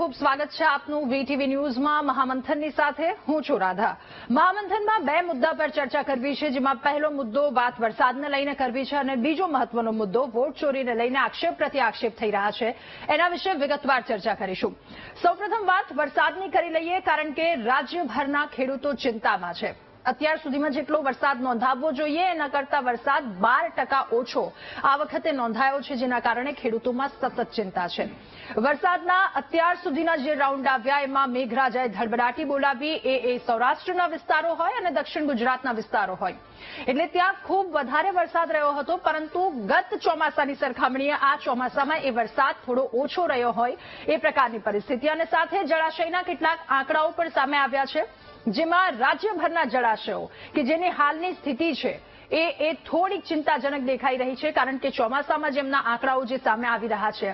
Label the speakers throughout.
Speaker 1: ખૂબ સ્વાગત છે આપનું વીટીવી ન્યૂઝમાં મહામંથનની સાથે હું છું રાધા। મહામંથનમાં બે મુદ્દા પર ચર્ચા કરવી છે, જેમાં પહેલો મુદ્દો વાત વરસાદને લઈને કરવી છે અને બીજો મહત્વનો મુદ્દો વોટ ચોરીને લઈને આક્ષેપ પ્રતિ આક્ષેપ થઈ રહ્યા છે, એના વિશે વિગતવાર ચર્ચા કરીશું। સૌપ્રથમ વાત વરસાદની કરી લઈએ, કારણ કે રાજ્યભરના ખેડૂતો ચિંતામાં છે। અત્યાર સુધીમાં જેટલો વરસાદ નોંધાવવો જોઈએ એના કરતા વરસાદ 12% ઓછો આ વખતે નોંધાયો છે, જેના કારણે ખેડૂતોમાં સતત ચિંતા છે। વરસાદના અત્યાર સુધીના જે રાઉન્ડ આવ્યા એમાં મેઘરાજાએ ધડબડાટી બોલાવી, એ સૌરાષ્ટ્રના વિસ્તારો હોય અને દક્ષિણ ગુજરાતના વિસ્તારો હોય, એટલે ત્યાં ખૂબ વધારે વરસાદ રહ્યો હતો। પરંતુ ગત ચોમાસાની સરખામણીએ આ ચોમાસામાં એ વરસાદ થોડો ઓછો રહ્યો હોય એ પ્રકારની પરિસ્થિતિ, અને સાથે જળાશયના કેટલાક આંકડાઓ પણ સામે આવ્યા છે, જેમાં રાજ્યભરના જળાશયો કે જેની હાલની સ્થિતિ છે એ થોડીક ચિંતાજનક દેખાઈ રહી છે, કારણ કે ચોમાસામાં જેમના આંકડાઓ જે સામે આવી રહ્યા છે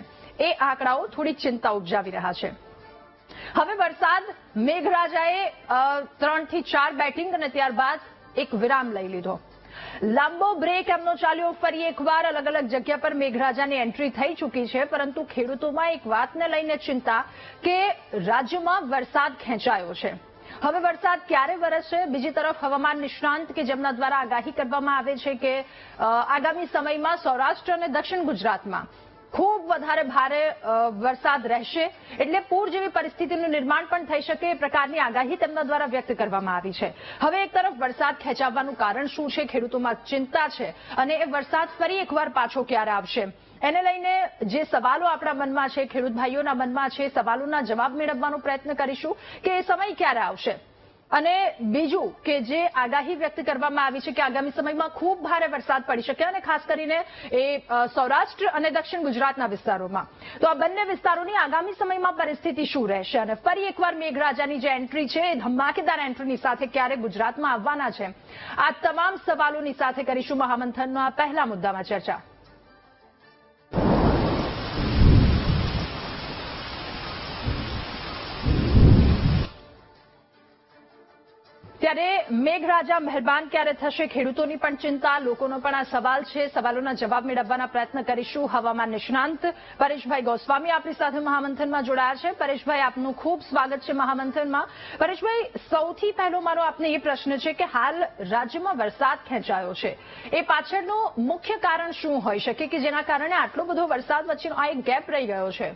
Speaker 1: એ આંકડાઓ થોડીક ચિંતા ઉપજાવી રહ્યા છે। હવે વરસાદ મેઘરાજાએ 3 થી 4 બેટિંગ અને ત્યારબાદ એક વિરામ લઈ લીધો। લાંબો બ્રેક એમનો ચાલ્યો। ફરી એકવાર અલગ અલગ જગ્યા પર મેઘરાજાની એન્ટ્રી થઈ ચૂકી છે, પરંતુ ખેડૂતોમાં એક વાતને લઈને ચિંતા કે રાજ્યમાં વરસાદ ખેંચાયો છે। હવે વરસાદ ક્યારે વરસશે? બીજી તરફ હવામાન નિષ્ણાંત કે જેમના દ્વારા આગાહી કરવામાં આવે છે કે આગામી સમયમાં સૌરાષ્ટ્ર અને દક્ષિણ ગુજરાતમાં ખૂબ વધારે ભારે વરસાદ રહેશે, એટલે પૂર જેવી પરિસ્થિતિનું નિર્માણ પણ થઈ શકે એ પ્રકારની આગાહી તેમના દ્વારા વ્યક્ત કરવામાં આવી છે। હવે એક તરફ વરસાદ ખેંચાવવાનું કારણ શું છે, ખેડૂતોમાં ચિંતા છે, અને એ વરસાદ ફરી એકવાર પાછો ક્યારે આવશે એને લઈને જે સવાલો આપણા મનમાં છે, ખેડૂત ભાઈઓના મનમાં છે, સવાલોના જવાબ મેળવવાનો પ્રયત્ન કરીશું કે એ સમય ક્યારે આવશે। અને બીજું કે જે આગાહી વ્યક્ત કરવામાં આવી છે કે આગામી સમયમાં ખૂબ ભારે વરસાદ પડી શકે, અને ખાસ કરીને એ સૌરાષ્ટ્ર અને દક્ષિણ ગુજરાતના વિસ્તારોમાં, તો આ બંને વિસ્તારોની આગામી સમયમાં પરિસ્થિતિ શું રહેશે, અને ફરી એકવાર મેઘરાજાની જે એન્ટ્રી છે એ ધમાકેદાર એન્ટ્રીની સાથે ક્યારે ગુજરાતમાં આવવાના છે, આ તમામ સવાલોની સાથે કરીશું મહામંથનના પહેલા મુદ્દામાં ચર્ચા। ત્યારે મેઘરાજા મહેરબાન ક્યારે થશે, ખેડૂતોની પણ ચિંતા, લોકોનો પણ આ સવાલ છે। સવાલોના જવાબ મેળવવાના પ્રયત્ન કરીશું। હવામાન નિષ્ણાંત પરેશભાઈ ગોસ્વામી આપણી સાથે મહામંથનમાં જોડાયા છે। પરેશભાઈ, આપનું ખૂબ સ્વાગત છે મહામંથનમાં। પરેશભાઈ, સૌથી પહેલો મારો આપને એ પ્રશ્ન છે કે હાલ રાજ્યમાં વરસાદ ખેંચાયો છે, એ પાછળનું મુખ્ય કારણ શું હોઈ શકે કે જેના કારણે આટલો બધો વરસાદ વચ્ચેનો આ એક ગેપ રહી ગયો છે?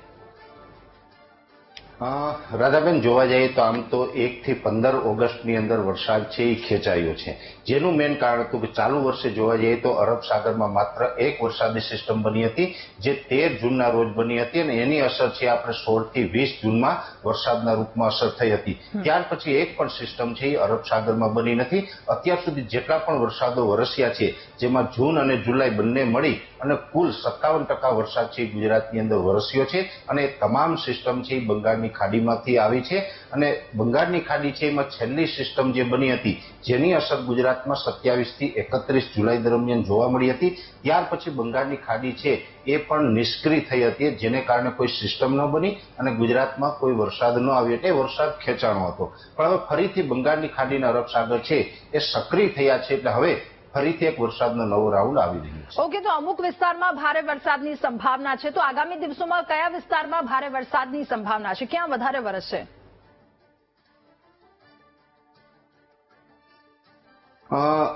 Speaker 2: રાધાબેન, જોવા જઈએ તો આમ તો 1 થી 15 ઓગસ્ટની અંદર વરસાદ છે એ ખેંચાયો છે, જેનું મેઇન કારણ હતું કે ચાલુ વર્ષે જોવા જઈએ તો અરબ સાગરમાં માત્ર એક વરસાદી સિસ્ટમ બની હતી, જે 13 જૂનના રોજ બની હતી, અને એની અસર છે આપણે 16 થી 20 જૂનમાં વરસાદના રૂપમાં અસર થઈ હતી। ત્યાર પછી એક પણ સિસ્ટમ છે એ અરબ સાગરમાં બની નથી। અત્યાર સુધી જેટલા પણ વરસાદો વરસ્યા છે, જેમાં જૂન અને જુલાઈ બંને મળી અને કુલ 57% વરસાદ છે ગુજરાતની અંદર વરસ્યો છે, અને તમામ સિસ્ટમ છે એ બંગાળની ખાડીમાંથી આવી છે, અને બંગાળની ખાડી છે એમાં છેલ્લી સિસ્ટમ જે બની હતી જેની અસર ગુજરાતમાં 27 થી 31 જુલાઈ દરમિયાન જોવા મળી હતી, ત્યાર પછી બંગાળની ખાડી છે એ પણ નિષ્ક્રિય થઈ હતી, જેને કારણે કોઈ સિસ્ટમ ન બની અને ગુજરાતમાં કોઈ વરસાદ ન આવ્યો, એટલે વરસાદ ખેંચાણો હતો। પણ હવે ફરીથી બંગાળની ખાડીના અરબ સાગર છે એ સક્રિય થયા છે, એટલે હવે ફરીથી એક વરસાદનો નવો રાઉન્ડ આવી રહ્યો છે।
Speaker 1: ઓકે, તો અમુક વિસ્તારમાં ભારે વરસાદની સંભાવના છે, તો આગામી દિવસોમાં કયા વિસ્તારમાં ભારે વરસાદની સંભાવના છે, ક્યાં વધારે વરસશે?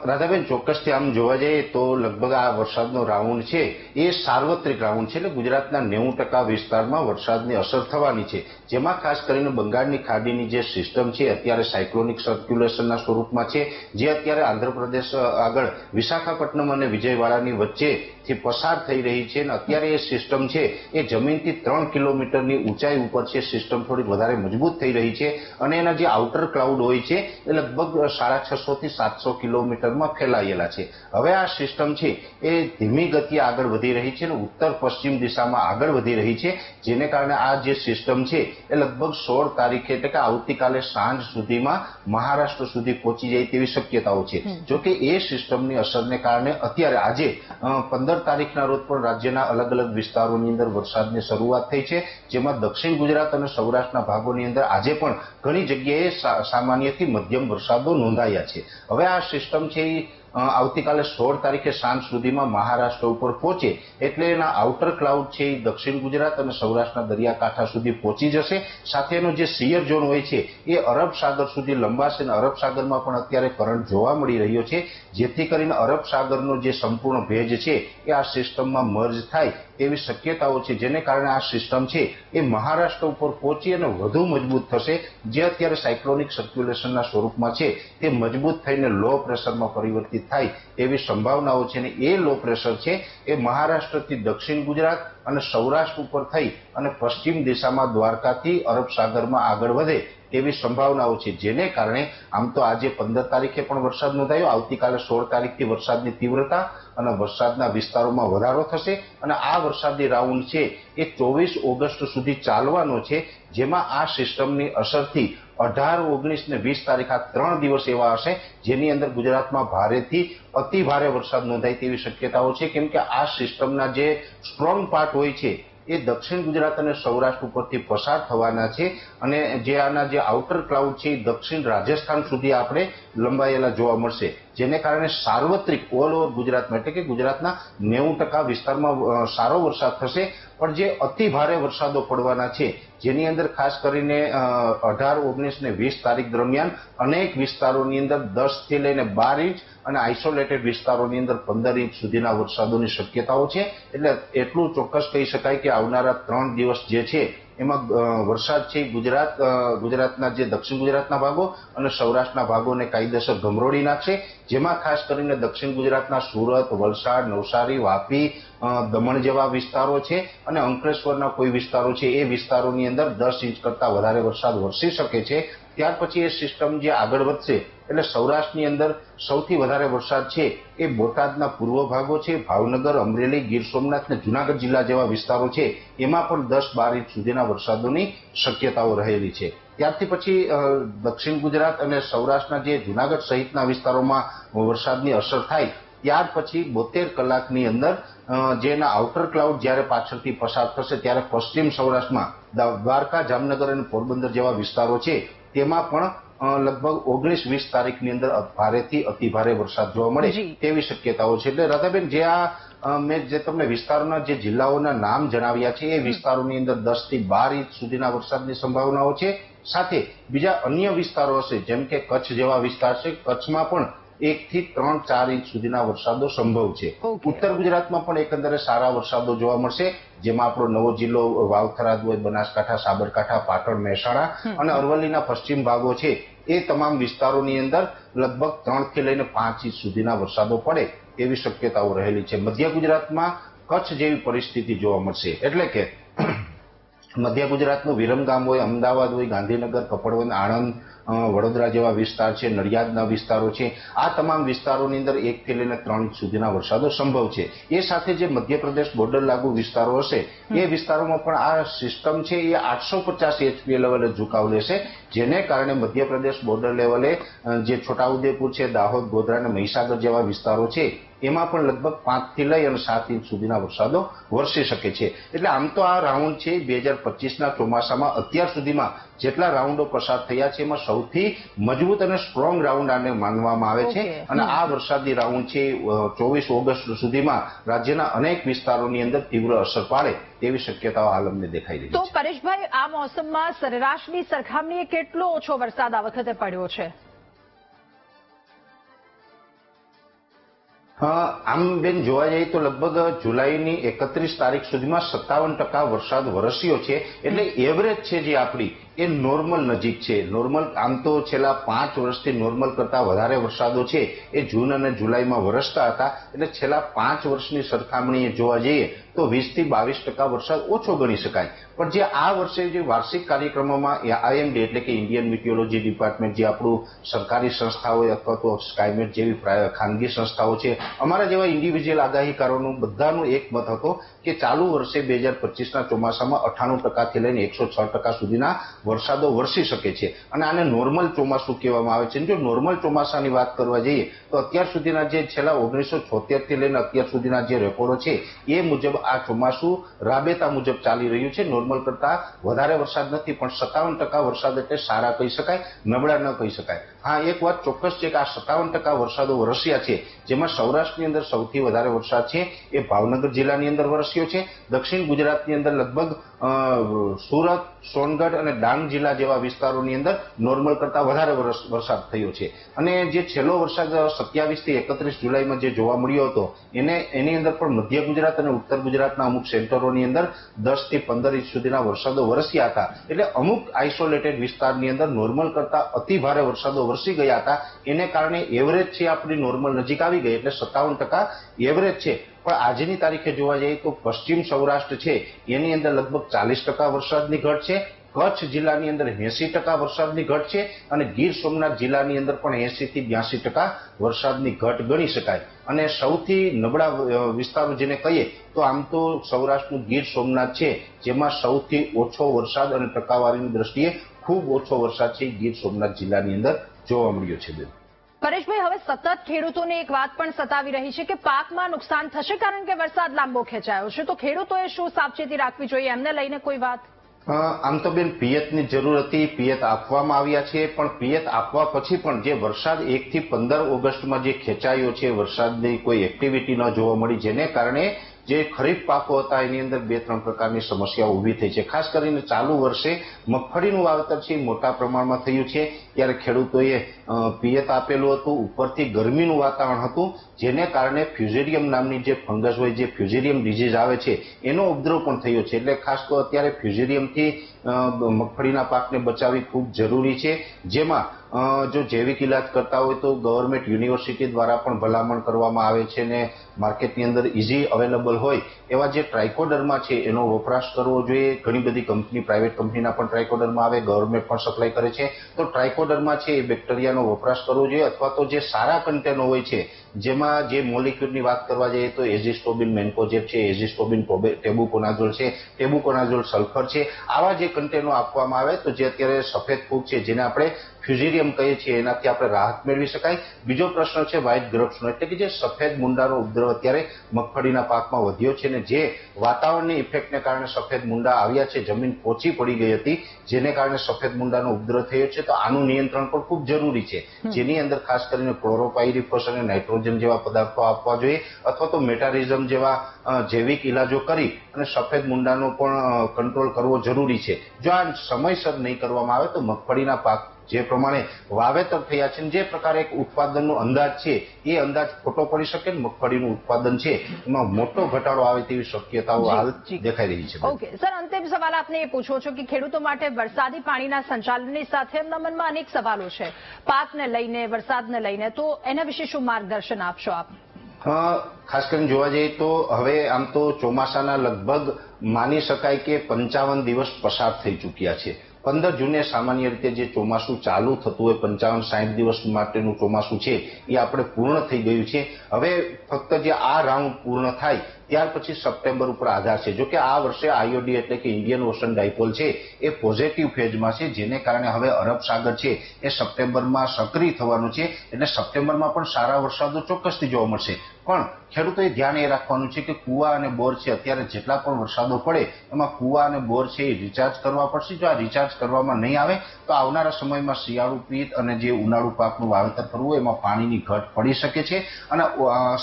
Speaker 2: રાધાબેન, ચોક્કસથી આમ જોવા જઈએ તો લગભગ આ વરસાદનો રાઉન્ડ છે એ સાર્વત્રિક રાઉન્ડ છે, એટલે ગુજરાતના 90% વિસ્તારમાં વરસાદની અસર થવાની છે, જેમાં ખાસ કરીને બંગાળની ખાડીની જે સિસ્ટમ છે અત્યારે સાયક્લોનિક સર્ક્યુલેશનના સ્વરૂપમાં છે, જે અત્યારે આંધ્રપ્રદેશ આગળ વિશાખાપટ્ટનમ અને વિજયવાડાની વચ્ચેથી પસાર થઈ રહી છે, અને અત્યારે એ સિસ્ટમ છે એ જમીનથી 3 કિલોમીટરની ઊંચાઈ ઉપર છે, સિસ્ટમ થોડી વધારે મજબૂત થઈ રહી છે, અને એના જે આઉટર ક્લાઉડ હોય છે એ લગભગ 650 થી 700 કિલોમીટરમાં ફેલાયેલા છે। હવે આ સિસ્ટમ છે એ ધીમી ગતિએ આગળ વધી રહી છે અને ઉત્તર પશ્ચિમ દિશામાં આગળ વધી રહી છે, જેને કારણે આ જે સિસ્ટમ છે એ લગભગ 16 તારીખે એટલે કે આવતીકાલે સાંજ સુધીમાં મહારાષ્ટ્ર સુધી પહોંચી જાય તેવી શક્યતાઓ છે। જોકે એ સિસ્ટમની અસરને કારણે અત્યારે આજે 15 તારીખના રોજ પણ રાજ્યના અલગ અલગ વિસ્તારોની અંદર વરસાદની શરૂઆત થઈ છે, જેમાં દક્ષિણ ગુજરાત અને સૌરાષ્ટ્રના ભાગોની અંદર આજે પણ ઘણી જગ્યાએ સામાન્યથી મધ્યમ વરસાદો નોંધાયા છે। હવે આ સિસ્ટમ છે એ આવતીકાલે 16 તારીખે સાંજ સુધીમાં મહારાષ્ટ્ર ઉપર પહોંચે એટલે એના આઉટર ક્લાઉડ છે એ દક્ષિણ ગુજરાત અને સૌરાષ્ટ્રના દરિયાકાંઠા સુધી પહોંચી જશે. સાથે એનો જે સિયર ઝોન હોય છે એ અરબ સાગર સુધી લંબાશે અને અરબ સાગરમાં પણ અત્યારે કરંટ જોવા મળી રહ્યો છે, જેથી કરીને અરબ સાગરનો જે સંપૂર્ણ ભેજ છે એ આ સિસ્ટમમાં મર્જ થાય તેવી શક્યતાઓ છે, જેને કારણે આ સિસ્ટમ છે એ મહારાષ્ટ્ર ઉપર પહોંચી અને વધુ મજબૂત થશે. જે અત્યારે સાયક્લોનિક સર્ક્યુલેશનના સ્વરૂપમાં છે તે મજબૂત થઈને લો પ્રેશરમાં પરિવર્તિત થાય તેવી સંભાવનાઓ છે અને એ લો પ્રેશર છે એ મહારાષ્ટ્રથી દક્ષિણ ગુજરાત અને સૌરાષ્ટ્ર ઉપર થઈ અને પશ્ચિમ દિશામાં દ્વારકાથી અરબ સાગરમાં આગળ વધે તેવી સંભાવનાઓ છે, જેને કારણે આમ તો આજે 15 તારીખે પણ વરસાદ નોંધાયો, આવતીકાલે 16 તારીખથી વરસાદની તીવ્રતા અને વરસાદના વિસ્તારોમાં વધારો થશે અને આ વરસાદી રાઉન્ડ છે એ 24 ઓગસ્ટ સુધી ચાલવાનો છે, જેમાં આ સિસ્ટમની અસરથી 18, 19 ને 20 તારીખ આ 3 દિવસ એવા હશે જેની અંદર ગુજરાતમાં ભારેથી અતિ ભારે વરસાદ નોંધાય તેવી શક્યતાઓ છે, કેમ કે આ સિસ્ટમના જે સ્ટ્રોંગ પાર્ટ હોય છે એ દક્ષિણ ગુજરાત અને સૌરાષ્ટ્ર ઉપરથી પસાર થવાના છે અને જે આના જે આઉટર ક્લાઉડ છે એ દક્ષિણ રાજસ્થાન સુધી આપણે લંબાયેલા જોવા મળશે, જેને કારણે સાર્વત્રિક ઓલ ઓવર ગુજરાતમાં એટલે કે ગુજરાતના 90% વિસ્તારમાં સારો વરસાદ થશે. પણ જે અતિ ભારે વરસાદો પડવાના છે જેની અંદર ખાસ કરીને 18, 19 ને 20 તારીખ દરમિયાન અનેક વિસ્તારોની અંદર 10 થી લઈને 12 ઇંચ અને આઇસોલેટેડ વિસ્તારોની અંદર 15 ઇંચ સુધીના વરસાદોની શક્યતાઓ છે. એટલે એટલું ચોક્કસ કહી શકાય કે આવનારા 3 દિવસ જે છે એમાં વરસાદ છે ગુજરાતના જે દક્ષિણ ગુજરાતના ભાગો અને સૌરાષ્ટ્રના ભાગોને કાયદેસર ગમરોડી નાખશે, જેમાં ખાસ કરીને દક્ષિણ ગુજરાતના સુરત, વલસાડ, નવસારી, વાપી, દમણ જેવા વિસ્તારો છે અને અંકલેશ્વરના કોઈ વિસ્તારો છે એ વિસ્તારોની અંદર 10 ઇંચ કરતા વધારે વરસાદ વરસી શકે છે. ત્યાર પછી એ સિસ્ટમ જે આગળ વધશે એટલે સૌરાષ્ટ્રની અંદર સૌથી વધારે વરસાદ છે એ બોટાદના પૂર્વ ભાગો છે, ભાવનગર, અમરેલી, ગીર સોમનાથ અને જુનાગઢ જિલ્લા જેવા વિસ્તારો છે એમાં પણ 10-12 ઇંચ સુધીના વરસાદોની શક્યતાઓ રહેલી છે. ત્યારથી પછી દક્ષિણ ગુજરાત અને સૌરાષ્ટ્રના જે જુનાગઢ સહિતના વિસ્તારોમાં વરસાદની અસર થાય ત્યાર પછી 72 કલાકની અંદર જેના આઉટર ક્લાઉડ જ્યારે પાછળથી પસાર થશે ત્યારે પશ્ચિમ સૌરાષ્ટ્રમાં દ્વારકા, જામનગર અને પોરબંદર જેવા વિસ્તારો છે તેમાં પણ લગભગ 19-20 તારીખની અંદર ભારેથી અતિ ભારે વરસાદ જોવા મળે તેવી શક્યતાઓ છે. એટલે રાધાબેન, જે મેં જે તમને વિસ્તારોના જે જિલ્લાઓના નામ જણાવ્યા છે એ વિસ્તારોની અંદર 10 થી 12 ઇંચ સુધીના વરસાદની સંભાવનાઓ છે. સાથે બીજા અન્ય વિસ્તારો હશે જેમ કે કચ્છ જેવા વિસ્તાર છે, કચ્છમાં પણ 1 થી 3-4 ઇંચ સુધીના વરસાદો સંભવ છે. ઉત્તર ગુજરાતમાં પણ એકંદરે સારા વરસાદો જોવા મળશે, જેમાં આપણો નવો જિલ્લો વાવથરાદ હોય, બનાસકાંઠા, સાબરકાંઠા, પાટણ, મહેસાણા અને અરવલ્લીના પશ્ચિમ ભાગો છે એ તમામ વિસ્તારોની અંદર લગભગ 3 થી લઈને 5 ઇંચ સુધીના વરસાદો પડે તેવી શક્યતાઓ રહેલી છે. મધ્ય ગુજરાતમાં કચ્છ જેવી પરિસ્થિતિ જોવા મળશે, એટલે કે મધ્ય ગુજરાતનું વિરમગામ હોય, અમદાવાદ હોય, ગાંધીનગર, કપડવંજ, આણંદ, વડોદરા જેવા વિસ્તાર છે, નડિયાદના વિસ્તારો છે, આ તમામ વિસ્તારોની અંદર 1 થી લઈને 3 ઇંચ સુધીના વરસાદો સંભવ છે. એ સાથે જે મધ્યપ્રદેશ બોર્ડર લાગુ વિસ્તારો હશે એ વિસ્તારોમાં પણ આ સિસ્ટમ છે એ 850 એચપીએ લેવલે ઝુકાવ લેશે, જેને કારણે મધ્યપ્રદેશ બોર્ડર લેવલે જે છોટાઉદેપુર છે, દાહોદ, ગોધરા અને મહીસાગર જેવા વિસ્તારો છે એમાં પણ લગભગ 5 થી લઈ અને 7 ઇંચ સુધીના વરસાદો વરસી શકે છે. એટલે આમ તો આ રાઉન્ડ છે 2025ના ચોમાસામાં અત્યાર સુધીમાં જેટલા રાઉન્ડો પસાર થયા છે એમાં સૌથી મજબૂત અને સ્ટ્રોંગ રાઉન્ડ આને માનવામાં આવે છે અને આ વરસાદી રાઉન્ડ છે 24 ઓગસ્ટ સુધીમાં રાજ્યના અનેક વિસ્તારોની અંદર તીવ્ર અસર પાડે તેવી શક્યતાઓ હાલ અમને દેખાઈ રહી છે.
Speaker 1: તો પરેશભાઈ, આ મોસમમાં સરેરાશની સરખામણીએ કેટલો ઓછો વરસાદ આ વખતે પડ્યો છે?
Speaker 2: આમ બેન જોવા જઈએ તો લગભગ જુલાઈની 31 તારીખ સુધીમાં 57% વરસાદ વરસ્યો છે, એટલે એવરેજ છે જે આપણી એ નોર્મલ નજીક છે. નોર્મલ આમ તો છેલ્લા 5 વર્ષથી નોર્મલ કરતા વધારે વરસાદો છે એ જૂન અને જુલાઈમાં વરસતા હતા, એટલે છેલ્લા 5 વર્ષની સરખામણીએ જોવા જઈએ તો 20 થી 22% વરસાદ ઓછો ગણી શકાય. પણ જે આ વર્ષે જે વાર્ષિક કાર્યક્રમોમાં IMD એટલે કે ઇન્ડિયન મિટિયોલોજી ડિપાર્ટમેન્ટ જે આપણું સરકારી સંસ્થા હોય અથવા તો સ્કાયમેટ જેવી ખાનગી સંસ્થાઓ છે, અમારા જેવા ઇન્ડિવિજ્યુઅલ આગાહીકારોનું બધાનું એક મત હતો કે ચાલુ વર્ષે 2025ના ચોમાસામાં 98% થી લઈને 106% સુધીના વરસાદો વરસી શકે છે અને આને નોર્મલ ચોમાસું કહેવામાં આવે છે. જો નોર્મલ ચોમાસાની વાત કરવા જઈએ તો અત્યાર સુધીના જે છેલ્લા 1976 થી લઈને અત્યાર સુધીના જે રેકોર્ડો છે એ મુજબ આ ચોમાસું રાબેતા મુજબ ચાલી રહ્યું છે. નોર્મલ કરતા વધારે વરસાદ નથી, પણ 57% વરસાદ એટલે સારા કહી શકાય, નબળા ન કહી શકાય. હા, એક વાત ચોક્કસ છે કે આ 57% વરસાદો વરસ્યા છે, જેમાં સૌરાષ્ટ્રની અંદર સૌથી વધારે વરસાદ છે એ ભાવનગર જિલ્લાની અંદર વરસ્યો છે. દક્ષિણ ગુજરાતની અંદર લગભગ સુરત, સોનગઢ અને ડાંગ જિલ્લા જેવા વિસ્તારોની અંદર નોર્મલ કરતા વધારે વરસાદ થયો છે. અને જે છેલ્લો વરસાદ 27 થી 31 જુલાઈમાં જે જોવા મળ્યો હતો એની અંદર પણ મધ્ય ગુજરાત અને ઉત્તર ગુજરાતના અમુક સેન્ટરોની અંદર 10 થી 15 ઇંચ સુધીના વરસાદો વરસ્યા હતા. એટલે અમુક આઇસોલેટેડ વિસ્તારની અંદર નોર્મલ કરતા અતિ ભારે વરસાદો વરસી ગયા હતા. એને કારણે એવરેજ છે આપણી નોર્મલ નજીક આવી ગઈ, એટલે 57% એવરેજ છે. પણ આજની તારીખે જોવા જઈએ તો પશ્ચિમ સૌરાષ્ટ્ર છે એની અંદર લગભગ 40% વરસાદની ઘટ છે. કચ્છ જિલ્લાની અંદર 80% વરસાદની ઘટ છે અને ગીર સોમનાથ જિલ્લાની અંદર પણ 80 થી 82% વરસાદની ઘટ ગણી શકાય. અને સૌથી નબળા વિસ્તારો જેને કહીએ તો આમ તો સૌરાષ્ટ્રનું ગીર સોમનાથ છે, જેમાં સૌથી ઓછો વરસાદ અને ટકાવારીની દ્રષ્ટિએ ખૂબ ઓછો વરસાદ છે ગીર સોમનાથ જિલ્લાની અંદર જોવા મળ્યો છે.
Speaker 1: પરેશભાઈ, હવે સતત ખેડૂતોને એક વાત પણ સતાવી રહી છે કે પાકમાં નુકસાન થશે કારણ કે વરસાદ લાંબો ખેંચાયો છે, તો ખેડૂતોએ શું સાવચેતી રાખવી જોઈએ, એમને લઈને કોઈ વાત?
Speaker 2: આમ તો બેન, પિયતની જરૂર હતી, પિયત આપવામાં આવ્યા છે, પણ પિયત આપવા પછી પણ જે વરસાદ 1 થી 15 ઓગસ્ટમાં જે ખેંચાયો છે, વરસાદની કોઈ એક્ટિવિટી ન જોવા મળી, જેને કારણે જે ખરીફ પાકો હતા એની અંદર 2-3 પ્રકારની સમસ્યાઓ ઊભી થઈ છે. ખાસ કરીને ચાલુ વર્ષે મગફળીનું વાવેતર છે મોટા પ્રમાણમાં થયું છે, ત્યારે ખેડૂતોએ પિયત આપેલું હતું, ઉપરથી ગરમીનું વાતાવરણ હતું, જેને કારણે ફ્યુઝેરિયમ નામની જે ફંગસ હોય, જે ફ્યુઝેરિયમ ડિઝીઝ આવે છે, એનો ઉપદ્રવ પણ થયો છે. એટલે ખાસ તો અત્યારે ફ્યુઝેરિયમથી મગફળીના પાકને બચાવવી ખૂબ જરૂરી છે. જેમાં જો જૈવિક ઇલાજ કરતા હોય તો ગવર્મેન્ટ યુનિવર્સિટી દ્વારા પણ ભલામણ કરવામાં આવે છે ને માર્કેટની અંદર ઇઝી અવેલેબલ હોય એવા જે ટ્રાઇકોડર્મા છે એનો વપરાશ કરવો જોઈએ. ઘણી બધી કંપની, પ્રાઇવેટ કંપનીના પણ ટ્રાઇકોડર્મા આવે, ગવર્મેન્ટ પણ સપ્લાય કરે છે. તો ટ્રાઇકોડર્મા છે એ બેક્ટેરિયાનો વપરાશ કરવો જોઈએ, અથવા તો જે સારા કન્ટેનો હોય છે, જેમાં જે મોલિક્યુલની વાત કરવા જઈએ તો એઝિસ્ટોબિન મેન્કોજેબ છે, એઝિસ્ટોબિન ટેબુકોનાઝોલ છે, ટેબુકોનાઝોલ સલ્ફર છે, આવા જે કન્ટેનો આપવામાં આવે તો જે અત્યારે સફેદ ફૂગ છે જેને આપણે ફ્યુઝેરિયમ કહીએ છીએ એનાથી આપણે રાહત મેળવી શકાય. બીજો પ્રશ્ન છે વ્હાઇટ ગ્રપ્સનો, એટલે કે જે સફેદ મુંડાનો ઉપદ્રવ અત્યારે મગફળીના પાકમાં વધ્યો છે ને જે વાતાવરણની ઇફેક્ટને કારણે સફેદ મુંડા આવ્યા છે, જમીન પોચી પડી ગઈ હતી, જેને કારણે સફેદ મુંડાનો ઉપદ્રવ થયો છે. તો આનું નિયંત્રણ પણ ખૂબ જરૂરી છે, જેની અંદર ખાસ કરીને ક્લોરોપાયરિફોસ અને નાઇટ્રોજન જેવા પદાર્થો આપવા જોઈએ, અથવા તો મેટારિઝમ જેવા જૈવિક ઇલાજો કરી અને સફેદ મુંડાનો પણ કંટ્રોલ કરવો જરૂરી છે. જો આ સમયસર નહીં કરવામાં આવે તો મગફળીના પાક જે પ્રમાણે વાવેતર થયા છે, જે પ્રકારે એક ઉત્પાદનનો અંદાજ છે એ અંદાજ ખોટો પડી શકે, મગફળીનું ઉત્પાદન છે એમાં મોટો ઘટાડો આવે તેવી શક્યતાઓ હાલ દેખાઈ રહી છે.
Speaker 1: ઓકે સર, અંતિમ સવાલ આપને એ પૂછવો છો કે ખેડૂતો માટે વરસાદી પાણીના સંચાલનની સાથે એમના મનમાં અનેક સવાલો છે પાકને લઈને, વરસાદને લઈને, તો એના વિશે શું માર્ગદર્શન આપશો આપ?
Speaker 2: ખાસ કરીને જોવા જઈએ તો હવે આમ તો ચોમાસાના લગભગ માની શકાય કે 55 દિવસ પસાર થઈ ચૂક્યા છે. 15 જૂને સામાન્ય રીતે જે ચોમાસું ચાલુ થતું હોય, 55-60 દિવસ માટેનું ચોમાસું છે એ આપણે પૂર્ણ થઈ ગયું છે. હવે ફક્ત જે આ રાઉન્ડ પૂર્ણ થાય ત્યાર પછી સપ્ટેમ્બર ઉપર આધાર છે. જો કે આ વર્ષે આઈઓડી એટલે કે ઇન્ડિયન ઓશન ડાયપોલ છે એ પોઝિટિવ ફેઝમાં છે, જેને કારણે હવે અરબ સાગર છે એ સપ્ટેમ્બરમાં સક્રિય થવાનું છે. એટલે સપ્ટેમ્બરમાં પણ સારા વરસાદો ચોક્કસથી જોવા મળશે. પણ ખેડૂતોએ ધ્યાન એ રાખવાનું છે કે કુવા અને બોર છે અત્યારે જેટલા પણ વરસાદો પડે એમાં કુવા અને બોર છે એ રિચાર્જ કરવા પડશે. જો આ રિચાર્જ કરવામાં નહીં આવે તો આવનારા સમયમાં શિયાળુ પિયત અને જે ઉનાળુ પાકનું વાવેતર કરવું હોય એમાં પાણીની ઘટ પડી શકે છે. અને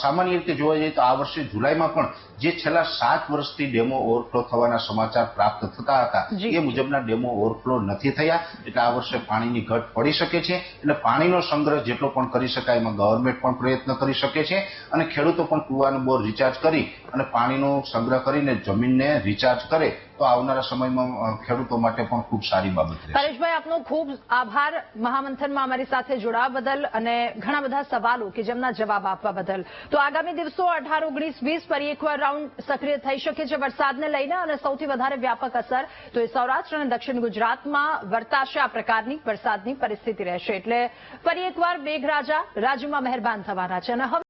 Speaker 2: સામાન્ય રીતે જોવા જઈએ તો આ વર્ષે જુલાઈમાં પણ જે છેલ્લા 7 વર્ષથી ડેમો ઓવરફ્લો થવાના સમાચાર પ્રાપ્ત થતા હતા એ મુજબના ડેમો ઓવરફ્લો નથી થયા. એટલે આ વર્ષે પાણીની ઘટ પડી શકે છે. એટલે પાણીનો સંગ્રહ જેટલો પણ કરી શકાય એમાં ગવર્મેન્ટ પણ પ્રયત્ન કરી શકે છે અને ખેડૂતો પણ કુવા અને બોર રિચાર્જ કરી અને પાણીનો સંગ્રહ કરીને જમીનને રિચાર્જ કરે તો આવનારા સમયમાં ખેડૂતો માટે પણ ખૂબ સારી બાબત રહેશે.
Speaker 1: પરેશભાઈ, આપનો ખૂબ આભાર મહામંથનમાં અમારી સાથે જોડાવા બદલ અને ઘણા બધા સવાલો કે જેમના જવાબ આપવા બદલ. તો આગામી દિવસો 18, 19, 20 ફરી એકવાર રાઉન્ડ સક્રિય થઈ શકે છે વરસાદને લઈને, અને સૌથી વધારે વ્યાપક અસર તો એ સૌરાષ્ટ્ર અને દક્ષિણ ગુજરાતમાં વર્તાશે. આ પ્રકારની વરસાદની પરિસ્થિતિ રહેશે. એટલે ફરી એકવાર મેઘરાજા રાજ્યમાં મહેરબાન થવાના છે. અને હવે